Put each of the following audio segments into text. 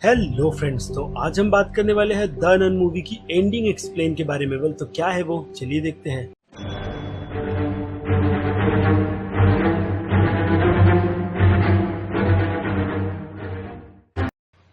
Hello friends, तो आज हम बात करने वाले हैं द नन मूवी की एंडिंग एक्सप्लेन के बारे में। वेल, तो क्या है वो, चलिए देखते हैं।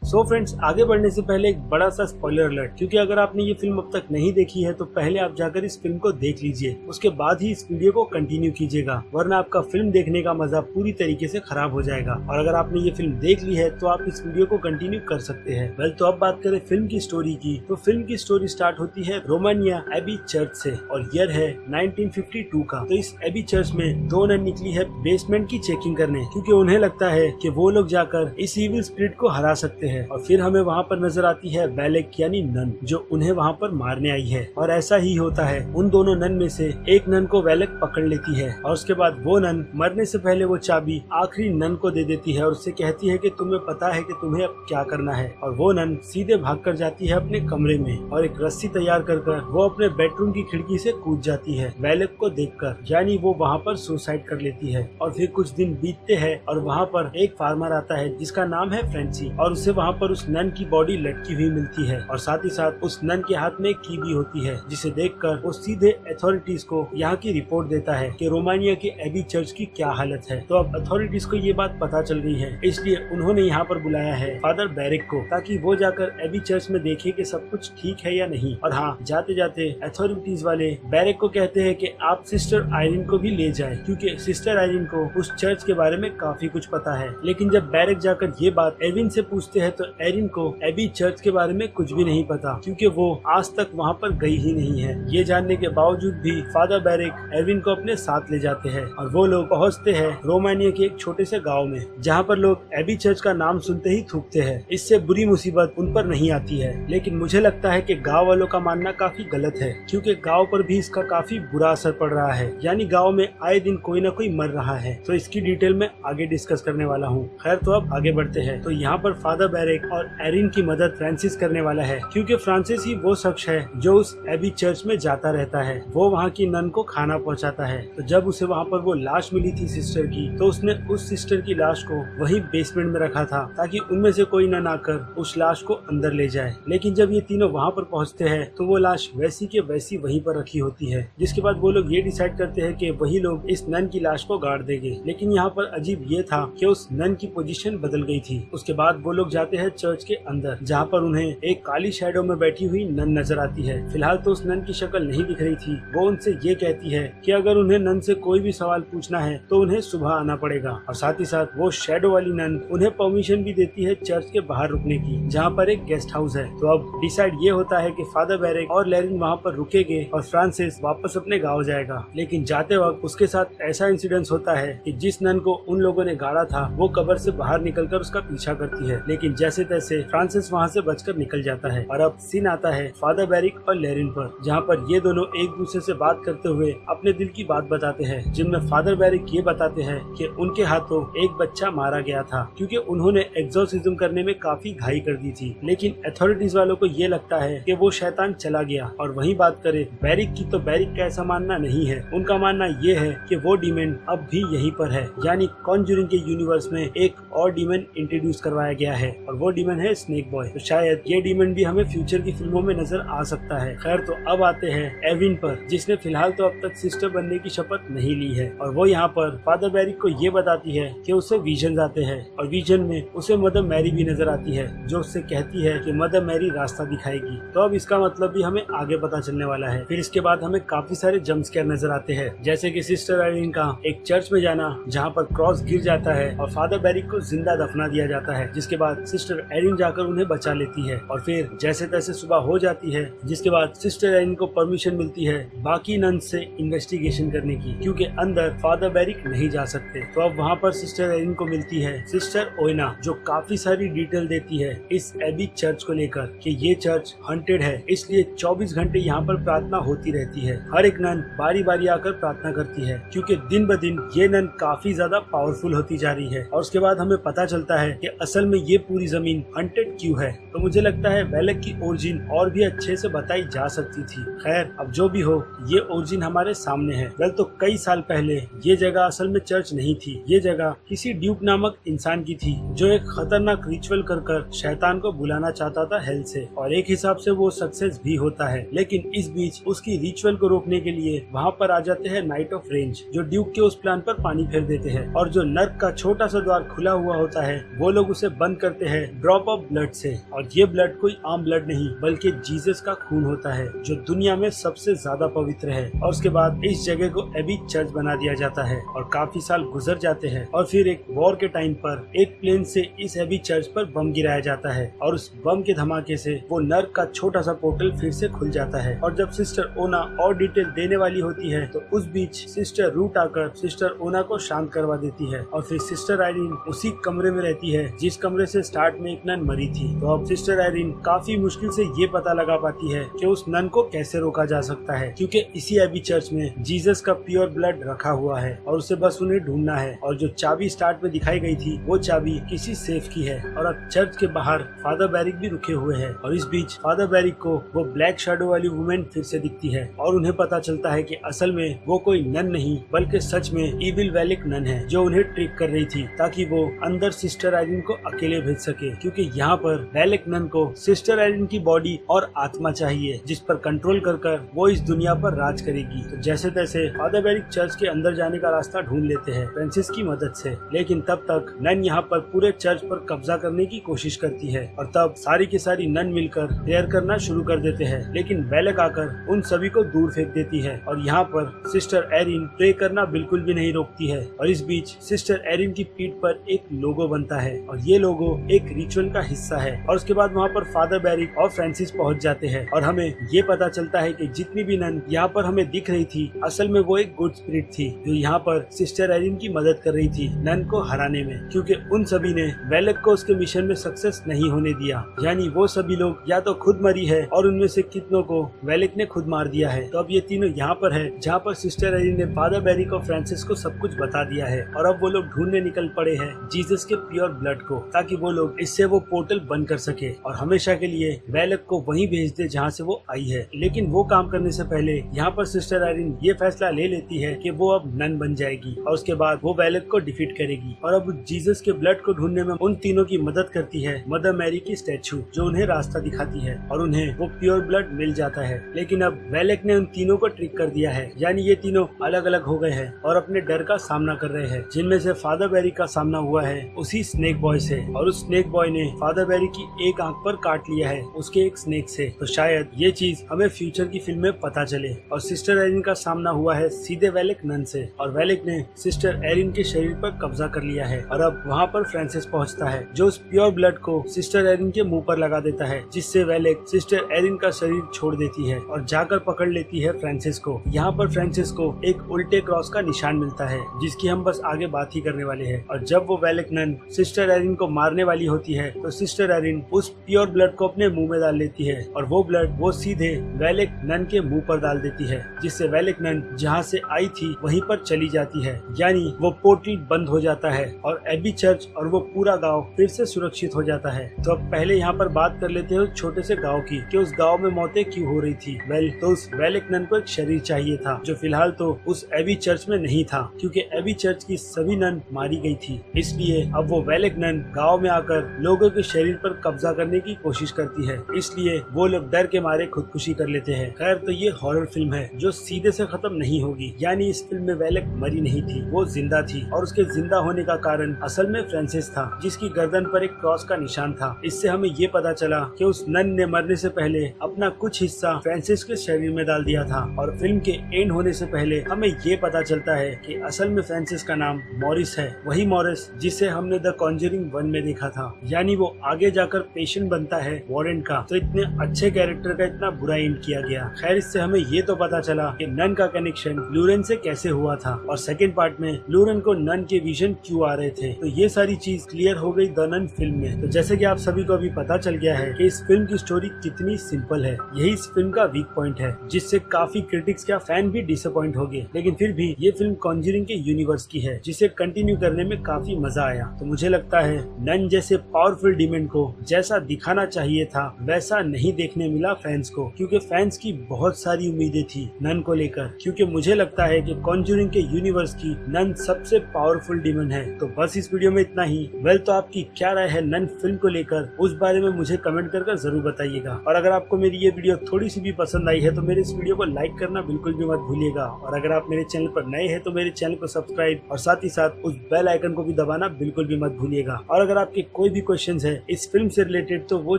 सो फ्रेंड्स, आगे बढ़ने से पहले एक बड़ा सा स्पॉइलर अलर्ट, क्योंकि अगर आपने ये फिल्म अब तक नहीं देखी है तो पहले आप जाकर इस फिल्म को देख लीजिए, उसके बाद ही इस वीडियो को कंटिन्यू कीजिएगा, वरना आपका फिल्म देखने का मजा पूरी तरीके से खराब हो जाएगा। और अगर आपने ये फिल्म देख ली है तो आप इस वीडियो को कंटिन्यू कर सकते हैं। वेल, तो अब बात करें फिल्म की स्टोरी की, तो फिल्म की स्टोरी स्टार्ट होती है रोमानिया एबी चर्च से और ईयर है 1952 का। तो इस एबी चर्च में दो नन निकली है बेसमेंट की चेकिंग करने, क्योंकि उन्हें लगता है कि वो लोग जाकर इस इविल स्पिरिट को हरा सकते हैं। और फिर हमें वहाँ पर नजर आती है बैलेक यानी नन, जो उन्हें वहाँ पर मारने आई है। और ऐसा ही होता है, उन दोनों नन में से एक नन को बैलेक पकड़ लेती है और उसके बाद वो नन मरने से पहले वो चाबी आखिरी नन को दे देती है और उससे कहती है कि तुम्हें पता है कि तुम्हें अब क्या करना है। और वो नन सीधे भाग कर जाती है अपने कमरे में और एक रस्सी तैयार कर वो अपने बेडरूम की खिड़की से कूद जाती है बैलेक को देखकर, यानी वो वहाँ पर सुसाइड कर लेती है। और फिर कुछ दिन बीतते हैं और वहाँ पर एक फार्मर आता है जिसका नाम है फ्रेंसी, और उसे वहाँ पर उस नन की बॉडी लटकी हुई मिलती है और साथ ही साथ उस नन के हाथ में एक की भी होती है, जिसे देखकर वो सीधे अथॉरिटीज को यहाँ की रिपोर्ट देता है कि रोमानिया के एबी चर्च की क्या हालत है। तो अब अथॉरिटीज को ये बात पता चल गई है, इसलिए उन्होंने यहाँ पर बुलाया है फादर बैरिक को, ताकि वो जाकर एबी चर्च में देखे कि सब कुछ ठीक है या नहीं। और हाँ, जाते जाते अथॉरिटीज वाले बैरिक को कहते हैं कि आप सिस्टर आयरिन को भी ले जाए, क्योंकि सिस्टर आयरिन को उस चर्च के बारे में काफी कुछ पता है। लेकिन जब बैरिक जाकर ये बात एविन से पूछते हैं तो एरिन को एबी चर्च के बारे में कुछ भी नहीं पता, क्योंकि वो आज तक वहाँ पर गई ही नहीं है। ये जानने के बावजूद भी फादर बैरिक एविन को अपने साथ ले जाते हैं और वो लोग पहुँचते हैं रोमानिया के एक छोटे से गाँव में, जहाँ पर लोग एबी चर्च का नाम सुनते ही थूकते हैं। इससे बुरी मुसीबत उन पर नहीं आती है, लेकिन मुझे लगता है कि गाँव वालों का मानना काफी गलत है, क्योंकि गाँव पर भी इसका काफी बुरा असर पड़ रहा है, यानी गाँव में आए दिन कोई न कोई मर रहा है। तो इसकी डिटेल में आगे डिस्कस करने वाला हूँ। खैर, तो अब आगे बढ़ते हैं। तो यहाँ पर फादर बैरिक और एरिन की मदद फ्रांसिस करने वाला है, क्योंकि फ्रांसिस ही वो शख्स है जो उस एबी चर्च में जाता रहता है। वो वहाँ की नन को खाना पहुँचाता है। तो जब उसे वहाँ पर वो लाश मिली थी सिस्टर की, तो उसने उस सिस्टर की लाश को वही बेसमेंट में रखा था, ताकि उनमें से कोई नन आकर उस लाश को अंदर ले जाए। लेकिन जब ये तीनों वहाँ पर पहुँचते हैं तो वो लाश वैसी के वैसी वहीं पर रखी होती है, जिसके बाद वो लोग ये डिसाइड करते हैं कि वही लोग इस नन की लाश को गाड़ देंगे। लेकिन यहाँ पर अजीब ये था कि उस नन की पोजीशन बदल गई थी। उसके बाद वो लोग जाते हैं चर्च के अंदर, जहाँ पर उन्हें एक काली शैडो में बैठी हुई नन नजर आती है। फिलहाल तो उस नन की शक्ल नहीं दिख रही थी। वो उनसे ये कहती है कि अगर उन्हें नन से कोई भी सवाल पूछना है तो उन्हें सुबह आना पड़ेगा। और साथ ही साथ वो शैडो वाली नन उन्हें परमिशन भी देती है चर्च के बाहर रुकने की, जहाँ पर एक गेस्ट हाउस है। तो अब डिसाइड ये होता है कि फादर बैरिक और लेरिन वहाँ पर रुकेंगे और फ्रांसिस वापस अपने गाँव जाएगा। लेकिन जाते वक्त उसके साथ ऐसा इंसिडेंट होता है कि जिस नन को उन लोगों ने गाड़ा था वो कब्र से बाहर निकलकर उसका पीछा करती है, लेकिन जैसे तैसे फ्रांसिस वहाँ से बचकर निकल जाता है। और अब सीन आता है फादर बैरिक और लेरिन पर, जहाँ पर ये दोनों एक दूसरे से बात करते हुए अपने दिल की बात बताते हैं, जिनमें फादर बैरिक ये बताते हैं कि उनके हाथों एक बच्चा मारा गया था, क्योंकि उन्होंने एक्सोर्सिज्म करने में काफी घाई कर दी थी। लेकिन अथॉरिटीज वालों को ये लगता है कि वो शैतान चला गया। और वही बात करे बैरिक की, तो बैरिक का ऐसा मानना नहीं है। उनका मानना ये है कि वो डीमन अब भी यहीं पर है, यानी कॉन्जरिंग के यूनिवर्स में एक और डीमन इंट्रोड्यूस करवाया गया है और वो डीमन है स्नेक बॉय। तो शायद ये डीमन भी हमें फ्यूचर की फिल्मों में नजर आ सकता है। खैर, तो अब आते हैं एविन पर, जिसने फिलहाल तो अब तक सिस्टर बनने की शपथ नहीं ली है। और वो यहाँ पर फादर बैरिक को ये बताती है कि उसे विजन आते हैं और विजन में उसे मदर मैरी भी नजर आती है, जो उससे कहती है कि मदर मैरी रास्ता दिखाएगी। तो अब इसका मतलब भी हमें आगे पता चलने वाला है। फिर इसके बाद हमें काफी सारे जंप स्केयर नजर आते हैं, जैसे कि सिस्टर आयरिन का एक चर्च में जाना, जहाँ पर क्रॉस गिर जाता है और फादर बैरिक को जिंदा दफना दिया जाता है, जिसके बाद सिस्टर आयरिन जाकर उन्हें बचा लेती है। और फिर जैसे तैसे सुबह हो जाती है, जिसके बाद सिस्टर आयरिन को परमिशन मिलती है बाकी नन से इन्वेस्टिगेशन करने की, क्योंकि अंदर फादर बैरिक नहीं जा सकते। तो अब वहाँ पर सिस्टर आयरिन को मिलती है सिस्टर ओइना, जो काफी सारी डिटेल देती है इस एबी चर्च को लेकर कि ये चर्च हंटेड है, इसलिए 24 घंटे यहाँ पर प्रार्थना होती रहती है। हर एक नन बारी बारी आकर प्रार्थना करती है, क्योंकि दिन ब दिन ये नन काफी ज्यादा पावरफुल होती जा रही है। और उसके बाद हमें पता चलता है कि असल में ये पूरी जमीन हंटेड क्यों है। तो मुझे लगता है वेलेक की ओरिजिन और भी अच्छे से बताई जा सकती थी। खैर अब जो भी हो, ये ओरिजिन हमारे सामने है। वेल तो कई साल पहले ये जगह असल में चर्च नहीं थी। ये जगह किसी ड्यूक नामक इंसान की थी जो एक खतरनाक रिचुअल कर शैतान को बुलाना चाहता था हेल से, और एक हिसाब से वो सक्सेस भी होता है। लेकिन इस बीच उसकी रिचुअल को रोकने के लिए वहाँ पर आ जाते हैं नाइट ऑफ रेंज, जो ड्यूक के उस प्लान पर पानी फेर देते हैं, और जो नर्क का छोटा सा द्वार खुला हुआ होता है वो लोग उसे बंद करते हैं ड्रॉप ऑफ ब्लड से। और ये ब्लड कोई आम ब्लड नहीं बल्कि जीसस का खून होता है, जो दुनिया में सबसे ज्यादा पवित्र है। और उसके बाद इस जगह को एबी चर्च बना दिया जाता है, और काफी साल गुजर जाते हैं, और फिर एक वॉर के टाइम पर एक प्लेन से इस एबी चर्च पर बम गिराया जाता है, और उस बम के धमाके से वो नर्क का छोटा सा पोर्टल फिर से खुल जाता है। और जब सिस्टर ओना और डिटेल देने वाली होती है तो उस बीच सिस्टर रूट आकर सिस्टर ओना को शांत करवा देती है, और फिर सिस्टर आयरीन उसी कमरे में रहती है जिस कमरे से स्टार्ट में एक नन मरी थी। तो अब सिस्टर आयरीन काफी मुश्किल से ये पता लगा पाती है कि उस नन को कैसे रोका जा सकता है, क्योंकि इसी एबी चर्च में जीसस का प्योर ब्लड रखा हुआ है, और उसे बस उन्हें ढूंढना है। और जो चाबी स्टार्ट में दिखाई गई थी वो चाबी किसी सेफ की है। और अब चर्च के बाहर फादर बैरिक भी रुके हुए हैं, और इस बीच फादर बैरिक को वो ब्लैक शैडो वाली वुमेन फिर से दिखती है, और उन्हें पता चलता है कि असल में वो कोई नन नहीं बल्कि सच में इविल वेलिक नन है, जो उन्हें ट्रिक कर रही थी ताकि वो अंदर सिस्टर आयरीन को अकेले भेज सके, क्योंकि यहाँ पर वेलिक नन को सिस्टर आयरीन की बॉडी और आत्मा चाहिए जिस पर कंट्रोल कर वो इस दुनिया पर राज करेगी। तो जैसे तैसे फादर बैरिक चर्च के अंदर जाने का रास्ता ढूंढ लेते हैं फ्रांसिस की मदद से, लेकिन तब तक नन यहाँ पर पूरे चर्च पर कब्जा करने की कोशिश करती है, और तब सारी की सारी नन मिलकर प्रेयर करना शुरू कर देते हैं। लेकिन वेलेक आकर उन सभी को दूर फेंक देती है, और यहाँ पर सिस्टर एरिन प्रे करना बिल्कुल भी नहीं रोकती है। और इस बीच सिस्टर एरिन की पीठ पर एक लोगो बनता है, और ये लोगो एक रिचुअल का हिस्सा है। और उसके बाद वहाँ पर फादर बैरिक और फ्रांसिस पहुँच जाते हैं, और हमें ये पता चलता है कि जितनी भी नन यहाँ पर हमें दिख रही थी असल में वो एक गुड स्पिरिट थी, जो यहाँ पर सिस्टर एरिन की मदद कर रही थी नन को हराने में, क्योंकि उन सभी ने वेलेक को उसके मिशन में सक्सेस नहीं होने दिया। यानी वो सभी लोग या तो खुद मरी है, और उनमें से कितनों को वेलेक ने खुद मार दिया है। तो अब ये तीनों यहाँ पर है जहाँ पर सिस्टर एरिन ने फादर बैरिक और फ्रांसिस को सब कुछ बता दिया है, और अब वो लोग ढूंढने निकल पड़े हैं जीसस के प्योर ब्लड को, ताकि वो लोग इससे वो पोर्टल बंद कर सके और हमेशा के लिए वेलेक को वहीं भेज दे जहाँ से वो आई है। लेकिन वो काम करने से पहले यहाँ पर सिस्टर आयरीन ये फैसला ले लेती है कि वो अब नन बन जाएगी, और उसके बाद वो वेलेक को डिफीट करेगी, और अब जीसस के ब्लड को ढूंढने में उन तीनों की मदद करती है मदर मैरी की स्टैचू, जो उन्हें रास्ता दिखाती है, और उन्हें वो प्योर ब्लड मिल जाता है। लेकिन अब वेलेक ने उन तीनों को ट्रिक कर दिया है, यानी ये तीनों अलग अलग हो गए हैं और अपने डर का सामना कर रहे हैं, जिनमें से फादर बैरिक का सामना हुआ है उसी स्नेक बॉय से, और उस स्नेक बॉय ने फादर बैरिक की एक आंख पर काट लिया है उसके एक स्नेक से। तो शायद ये चीज हमें फ्यूचर की फिल्म में पता चले। और सिस्टर एरिन का सामना हुआ है सीधे वेलेक नन से, और वेलेक ने सिस्टर एरिन के शरीर पर कब्जा कर लिया है, और अब वहाँ पर फ्रांसिस पहुँचता है, जो उस प्योर ब्लड को सिस्टर एरिन के मुंह पर लगा देता है, जिससे वेलेक सिस्टर एरिन का शरीर छोड़ देती है और जाकर पकड़ लेती है फ्रांसिस को। यहाँ पर फ्रांसिस को एक उल्टे क्रॉस का निशान मिलता है, जिसकी हम बस आगे बात ही करने वाले हैं। और जब वो वेलेक नन सिस्टर एरिन को मारने वाली होती है तो सिस्टर एरिन उस प्योर ब्लड को अपने मुंह में डाल लेती है, और वो ब्लड वो सीधे वेलेक नन के मुंह पर डाल देती है, जिससे वेलेक नन जहाँ से आई थी वहीं पर चली जाती है। यानी वो पोर्टल बंद हो जाता है और एबी चर्च और वो पूरा गांव फिर से सुरक्षित हो जाता है। तो अब पहले यहाँ पर बात कर लेते हैं उस छोटे से गांव की, कि उस गांव में मौतें क्यों हो रही थी। वेल, तो उस वेलेक नन को एक शरीर चाहिए था, जो फिलहाल तो उस एबी चर्च में नहीं था, क्योंकि एबी चर्च की सभी नन मारी गई थी। इसलिए अब वो वेलेक नन गाँव में आकर लोगों के शरीर पर कब्जा करने की कोशिश करती है, इसलिए वो लोग डर के मारे खुदकुशी कर लेते हैं। खैर, तो ये हॉरर फिल्म है जो सीधे से खत्म नहीं होगी, यानी इस फिल्म में वेलेक मरी नहीं थी, वो जिंदा थी, और उसके जिंदा होने का कारण असल में फ्रांसिस था, जिसकी गर्दन पर एक क्रॉस का निशान था। इससे हमें ये पता चला कि उस नन ने मरने से पहले अपना कुछ हिस्सा फ्रांसिस के शरीर में डाल दिया था। और फिल्म के एंड होने से पहले हमें ये पता चलता है कि असल में फ्रांसिस का नाम मॉरिस है, वही मॉरिस जिसे हमने द कॉन्जरिंग 1 में देखा था। यानी वो आगे जाकर पेशेंट बनता है वारेन का। तो इतने अच्छे कैरेक्टर का इतना बुरा एंड किया गया। खैर, इससे हमें ये तो पता चला कि नन का कनेक्शन लूरेन से कैसे हुआ था, और सेकंड पार्ट में लूरेन को नन के विजन क्यों आ रहे थे। तो ये सारी चीज क्लियर हो गई द नन फिल्म में। तो जैसे कि आप सभी को अभी पता चल गया है कि इस फिल्म की स्टोरी कितनी सिंपल है, यही इस फिल्म का वीक पॉइंट है, जिससे काफी क्रिटिक्स क्या फैन भी डिसअपॉइंट हो गए। लेकिन फिर भी ये फिल्म कॉन्जरिंग के यूनिवर्स की है, जिसे कंटिन्यू करने में काफी मजा आया। तो मुझे लगता है नन जैसे पावरफुल डीमन को जैसा दिखाना चाहिए था वैसा नहीं देखने मिला फैंस को, क्योंकि फैंस की बहुत सारी उम्मीदें थी नन को लेकर। क्योंकि मुझे लगता है कि कॉन्जूरिंग के यूनिवर्स की नन सबसे पावरफुल डीमन है। तो बस इस वीडियो में इतना ही। वेल, तो आपकी क्या राय है नन फिल्म को लेकर, उस बारे में मुझे कमेंट कर जरूर बताइएगा। और अगर आपको मेरी ये वीडियो थोड़ी सी भी पसंद आई है तो मेरे इस वीडियो को लाइक करना बिल्कुल भी मत भूलिएगा। और अगर आप मेरे चैनल पर नए हैं तो मेरे चैनल को सब्सक्राइब और साथ ही साथ उस बेल आइकन को भी दबाना बिल्कुल भी मत भूलिएगा। और अगर आपके कोई भी क्वेश्चंस है इस फिल्म से रिलेटेड तो वो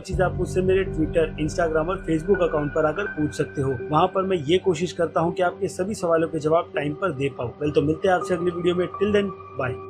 चीज आप मुझसे मेरे ट्विटर, इंस्टाग्राम और फेसबुक अकाउंट पर आकर पूछ सकते हो। वहाँ पर मैं ये कोशिश करता हूँ कि आपके सभी सवालों के जवाब टाइम पर दे पाऊँ। वेल, तो मिलते हैं आपसे अगली वीडियो में। Till then bye.